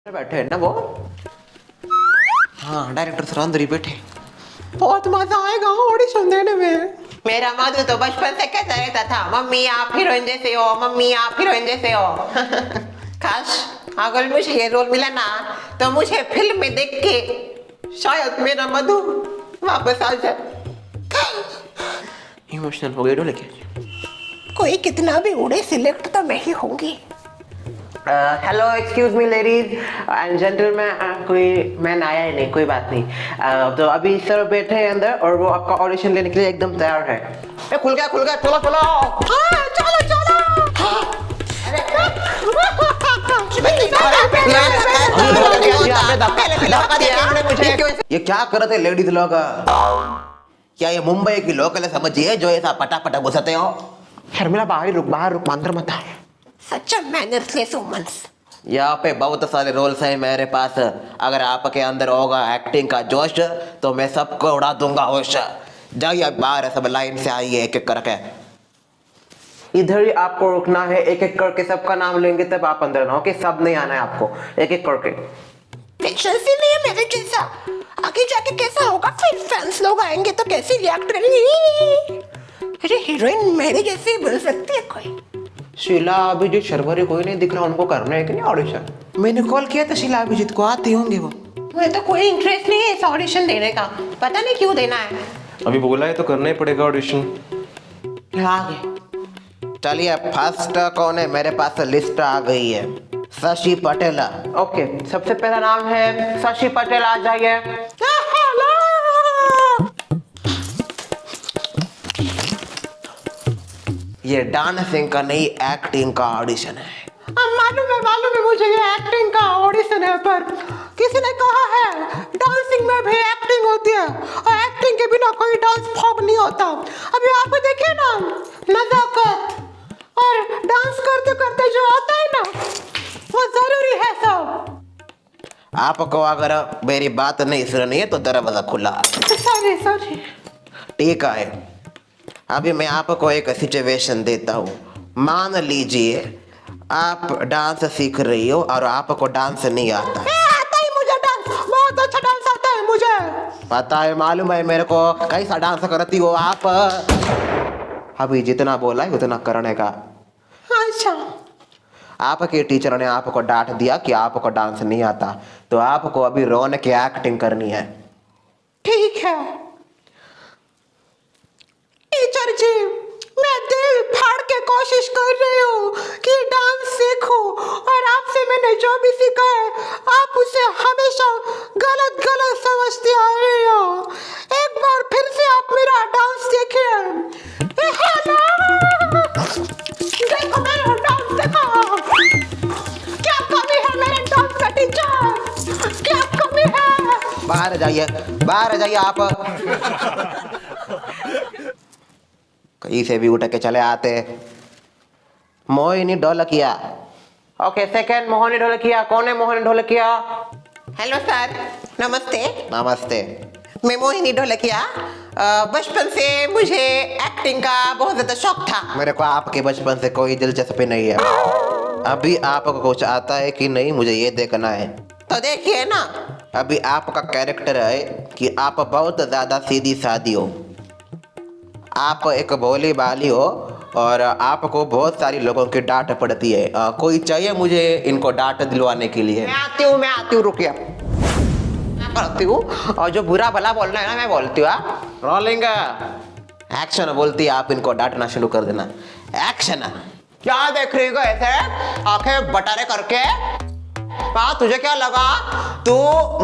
बैठे हैं ना वो। हाँ, डायरेक्टर सर अंदर ही बैठे। बहुत मजा आएगा ऑडिशन देने में। मेरा मधु तो बचपन से कहता रहता था, मम्मी आप हीरोइन जैसे हो, मम्मी आप हीरोइन जैसे हो। काश अगर मुझे ये रोल मिला ना तो मुझे फिल्म में देख के शायद मेरा मधु वापस आ जाए। इमोशनल हो गए डोले क्या? कोई कितना भी उड़े, सिलेक्ट तो मैं ही होंगी। Hello excuse me ladies and gentleman, कोई मैन आया ही नहीं, कोई बात नहीं। तो अभी सर बैठे हैं अंदर और वो आपका ऑडिशन लेने के लिए एकदम तैयार है। खुल गया, चलो चलो। हाँ, चलो चलो। ये क्या कर रहे थे लेडीज लोग? क्या ये मुंबई की लोकल है समझिए जो ऐसा पटापटा घुसते हो? शर्मिला बाहर रुक अंदर मत आ। Such a mannerless woman. यहाँ पे बहुत सारे रोल्स हैं मेरे पास। अगर आपके अंदर होगा एक्टिंग का जोश तो मैं सबको उड़ा दूंगा होश। जाइए बाहर, सब लाइन से आइए एक एक करके। इधर ही आपको रुकना है, एक एक करके सबका नाम लेंगे तब आप अंदर ना। ओके, सब नहीं आना है आपको, एक एक करके। पेशेंस ही नहीं है मेरे जैसा। आगे जाके कैसा होगा, फिर फैंस लोग आएंगे तो कैसे रिएक्ट करेंगे। अरे हीरोइन मेरे जैसी बोल सकती है कोई? शीला अभिजीत शर्वरी कोई नहीं दिख रहा, उनको करना है कि नहीं ऑडिशन? मैंने कॉल किया था शीला अभिजीत को, आते होंगे वो। मुझे तो कोई इंटरेस्ट नहीं है इस ऑडिशन देने का, पता नहीं क्यों देना है। अभी बोला है तो करना ही पड़ेगा ऑडिशन। आगे चलिए फर्स्ट कौन है? मेरे पास लिस्ट आ गई है। शशि पटेल। ओके, सबसे पहला नाम है शशि पटेल, आ जाइए। ये डांसिंग का नहीं, एक्टिंग का ऑडिशन है। मालूम है मुझे ये एक्टिंग का ऑडिशन है, पर किसी ने कहा है डांसिंग में भी एक्टिंग होती है और एक्टिंग के बिना कोई डांस फॉर्म नहीं होता। अभी आप देखिए ना, नजाकत और डांस करते करते जो आता है ना वो जरूरी है सब। आपको अगर मेरी बात नहीं सुननी है तो दरवाजा खुला। सॉरी। ठीक है, अभी मैं आपको एक सिचुएशन देता हूँ। मान लीजिए आप डांस सीख रही हो और आपको डांस नहीं आता है। आता ही मुझे डांस, बहुत अच्छा डांस आता है मुझे। पता है, मालूम है मेरे को कैसा डांस करती हो आप। अभी जितना बोला है उतना करने का। अच्छा, आपके टीचर ने आपको डांट दिया कि आपको डांस नहीं आता, तो आपको अभी रोने की एक्टिंग करनी है। ठीक है टीचर जी, मैं दिल फाड़ के कोशिश कर रही हूँ कि डांस सीखूं, और आपसे मैंने जो भी सीखा है आप उसे हमेशा गलत समझती आ रही हो। एक बार फिर से आप मेरा डांस देखिए। देखो मेरा डांस, देखो क्या कमी है मेरे डांस का टीचर, क्या कमी है? बाहर जाइए आप। कहीं से भी उठ के चले आते। मोहिनी ढोलकिया। Okay, second Mohini Dholakia. कौन है मोहिनी ढोलकिया? हेलो सर, नमस्ते। नमस्ते। मैं मोहिनी ढोलकिया। बचपन से मुझे एक्टिंग का बहुत ज्यादा शौक था। मेरे को आपके बचपन से कोई दिलचस्पी नहीं है। अभी आपको कुछ आता है कि नहीं मुझे ये देखना है। तो देखिए ना, अभी आपका कैरेक्टर है कि आप बहुत ज्यादा सीधी सादी हो, आप एक भोली भाली हो और आपको बहुत सारी लोगों की डांट पड़ती है। कोई चाहिए मुझे इनको डांट दिलवाने के लिए? मैं आती हूँ, रुकिए। मैं करती हूँ, और जो बुरा भला बोलना है ना मैं बोलती हूँ। रोलिंग एक्शन बोलती है, आप इनको डांटना शुरू कर देना। एक्शन। क्या देख रही हो ऐसे आंखें बटारे करके? हाँ, तुझे क्या लगा तू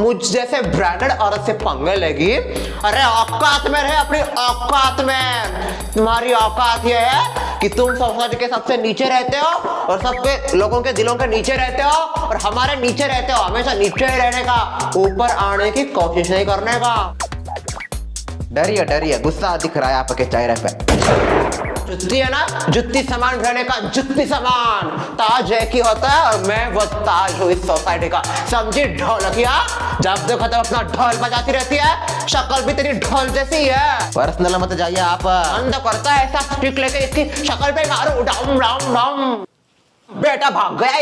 मुझ जैसे ब्रांडेड औरत से पंगे लेगी? अरे औकात में रहे, अपनी औकात में। तुम्हारी औकात ये है कि तुम सोसाइटी के सबसे नीचे रहते हो और सबके लोगों के दिलों के नीचे रहते हो, और हमारे नीचे रहते हो। हमेशा नीचे ही रहने का, ऊपर आने की कोशिश नहीं करने का। डरिए, गुस्सा दिख रहा है आपके चेहरे पे। जुत्ती है ना, जुत्ती समान रहने का, जुत्ती समान। ताज एक ही होता है और मैं वो ताज हूँ इस सोसाइटी का, समझी ढोलकिया? जब देखो तब अपना ढोल बजाती रहती है, शक्ल भी तेरी ढोल जैसी है। पर्सनल मत जाइए आप। अंध करता है ऐसा स्टिक लेके इसकी शक्ल पे मारू, डाउन डाउन डाउन। बेटा भाग गया।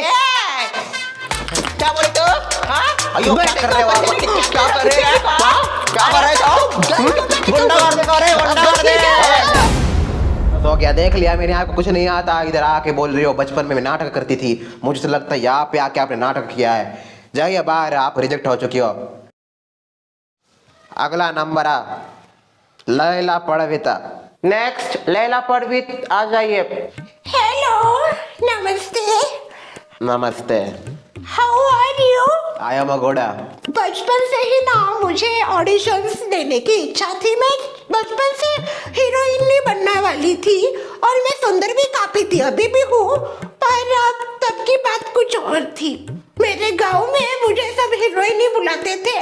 क्या बोली तू? अयो क्या कर रहे हो आप? क्या कर रहे हैं? क्या कर रहे हो? गुंडागर्दी कर रहे हो, गुंडागर्दी। तो क्या देख लिया मैंने, आपको कुछ नहीं आता, इधर आके बोल रही हो बचपन में मैं नाटक करती थी। मुझे तो लगता है यहाँ पे आके आपने नाटक किया है। जाइए बाहर, आप रिजेक्ट हो चुकी हो। अगला नंबर लैला पड़विता। नेक्स्ट लैला परवीत आ जाइए। हेलो, नमस्ते। नमस्ते। How are you? I am a घोड़ा। बचपन से ही ना मुझे ऑडिशंस देने की इच्छा थी। मैं बचपन से हीरोइन नहीं बनने वाली थी और मैं सुंदर भी काफी थी, अभी भी हूँ, पर अब तब की बात कुछ और थी। मेरे गांव में मुझे सब हीरोइन ही बुलाते थे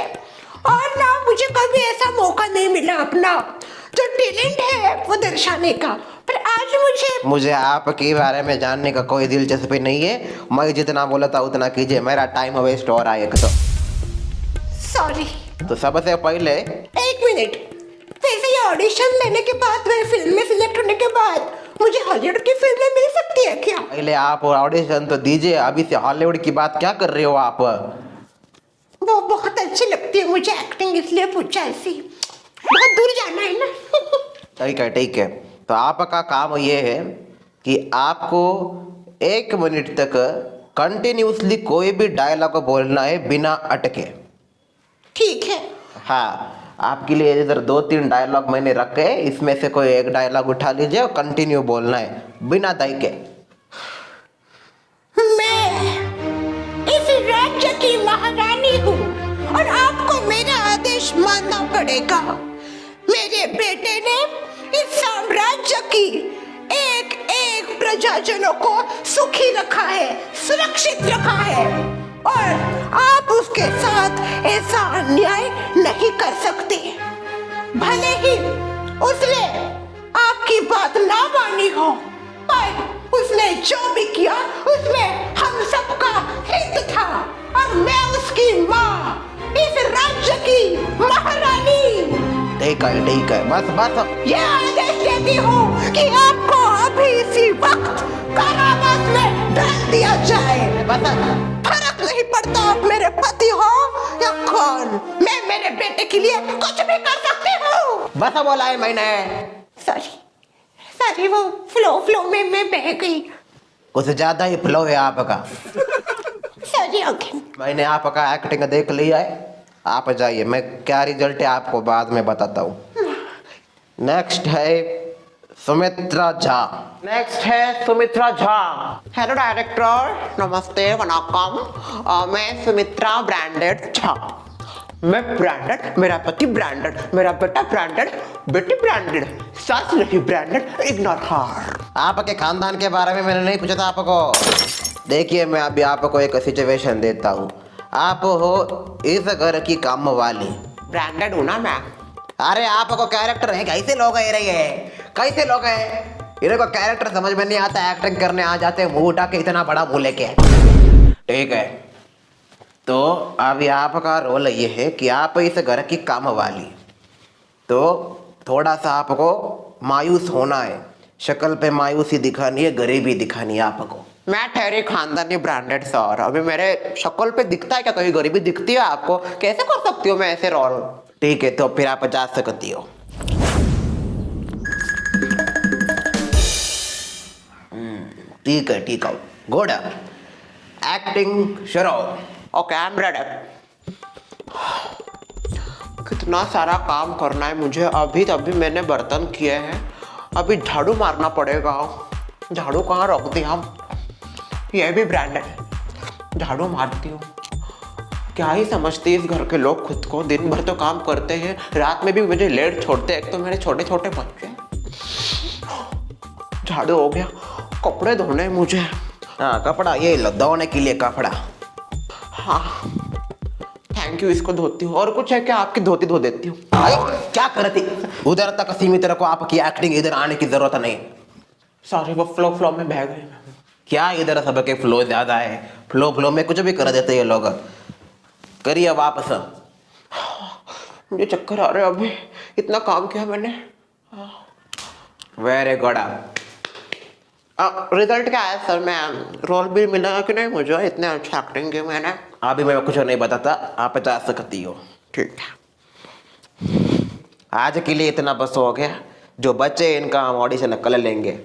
और ना मुझे कभी ऐसा मौका नहीं मिला अपना जो टैलेंट है वो दर्शाने का। पर आज मुझे आपके बारे में जानने का कोई दिलचस्पी नहीं है। मैं जितना बोला था उतना कीजिए, मेरा टाइम वेस्ट हो रहा है एक तो। सॉरी। तो सबसे पहले एक मिनट, वैसे ये ऑडिशन लेने के बाद, मेरे फिल्म में सिलेक्ट होने के बाद मुझे हॉलीवुड की फिल्में मिल सकती है क्या? पहले आप ऑडिशन तो दीजिए, अभी से हॉलीवुड की बात क्या कर रहे हो आप? वो बहुत अच्छी लगती है मुझे एक्टिंग, इसलिए पूछा। ऐसी बहुत दूर जाना है ना। ठीक है ठीक है। तो आपका काम ये है कि आपको 1 मिनट तक कंटिन्यूसली कोई भी डायलॉग बोलना है बिना अटके। ठीक है। हाँ, आपके लिए इधर 2-3 डायलॉग मैंने रखे, इसमें से कोई एक डायलॉग उठा लीजिए और कंटिन्यू बोलना है बिना दई। मैं इस राज्य की महारानी हूँ और आपको मेरा आदेश मानना पड़ेगा। मेरे बेटे ने इस साम्राज्य की एक एक प्रजाजनों को सुखी रखा है, सुरक्षित रखा है, और आप उसके साथ ऐसा अन्याय नहीं कर सकते। भले ही उसने आपकी बात ना मानी हो, पर उसने जो भी किया उसमें हम सबका हित था और मैं उसकी माँ, इस राज्य की महारानी। ठीक है बस बस। यह आदेश देती हूँ कि आपको अभी इसी वक्त कारावास में डाल दिया जाए। बस फर्क नहीं पड़ता आप मेरे पति हो या कौन, मैं मेरे बेटे के लिए कुछ भी कर सकती हूँ। बस बोला है मैंने। सॉरी, वो फ्लो में मैं बह गई। कुछ ज्यादा ही फ्लो है आपका। Sorry again. मैंने आपका एक्टिंग देख लिया है, आप जाइए, मैं क्या रिजल्ट है आपको बाद में बताता हूँ। नेक्स्ट है सुमित्रा झा। नेक्स्ट है सुमित्रा झा। हेलो डायरेक्टर, नमस्ते, वनकम। मैं सुमित्रा ब्रांडेड झा। मैं ब्रांडेड, मेरा पति ब्रांडेड, मेरा बेटा ब्रांडेड, बेटी ब्रांडेड, सास नहीं ब्रांडेड, इग्नोर हर। आपके खानदान के बारे में मैंने नहीं पूछा था आपको। देखिए, मैं अभी आपको एक सिचुएशन देता हूँ। आप हो इस घर की काम वाली। ब्रांडेड हूँ ना मैं। अरे आपको कैरेक्टर है, कैसे लोग है रही है, कैसे लोग है, इन्हें को कैरेक्टर समझ में नहीं आता, एक्टिंग करने आ जाते हैं मुंह उठा के, इतना बड़ा मुंह लेके। ठीक है, तो अभी आपका रोल ये है कि आप इस घर की काम वाली, तो थोड़ा सा आपको मायूस होना है, शक्ल पे मायूसी दिखानी है, गरीबी दिखानी है आपको। मैं ठहरी खानदानी ब्रांडेड सर, अभी मेरे शक्ल पे दिखता है क्या कहीं गरीबी दिखती है आपको? कैसे कर सकती हो मैं ऐसे रोल? ठीक है, तो फिर आप जा सकती हो। ठीक है, गुड, एक्टिंग शुरू। Okay, I am ready. कितना सारा काम करना है मुझे। अभी मैंने बर्तन किए हैं, अभी झाड़ू मारना पड़ेगा। झाड़ू कहाँ रख दी हम? ये भी ब्रांडेड। झाड़ू मारती हूँ। क्या ही समझते इस घर के लोग खुद को, दिन भर तो काम करते हैं, रात में भी मुझे लेट छोड़ते हैं। एक तो मेरे छोटे छोटे बच्चे। झाड़ू हो गया, कपड़े धोने हैं मुझे। हाँ, कपड़ा ये लो, धोने के लिए कपड़ा। हाँ थैंक यू, इसको धोती हूँ। और कुछ है क्या? आपकी धोती धो देती हूँ। क्या करती, उधर तक सीमित रखो, आपकी एक्टिंग इधर आने की जरूरत नहीं। सॉरी, वो फ्लो में बह गए। क्या इधर सबके फ्लो ज्यादा है, फ्लो में कुछ भी कर देते ये लोग। करिए वापस। मुझे चक्कर आ रहे हैं, अभी इतना काम किया मैंने। Very good. रिजल्ट क्या है सर? मैं रोल भी मिला कि नहीं मुझे? इतने अच्छा एक्टिंग की मैंने। अभी मैं कुछ नहीं बताता, आप बता सकती हो। ठीक है, आज के लिए इतना बस हो गया, जो बच्चे इनका हम ऑडिशन कल लेंगे।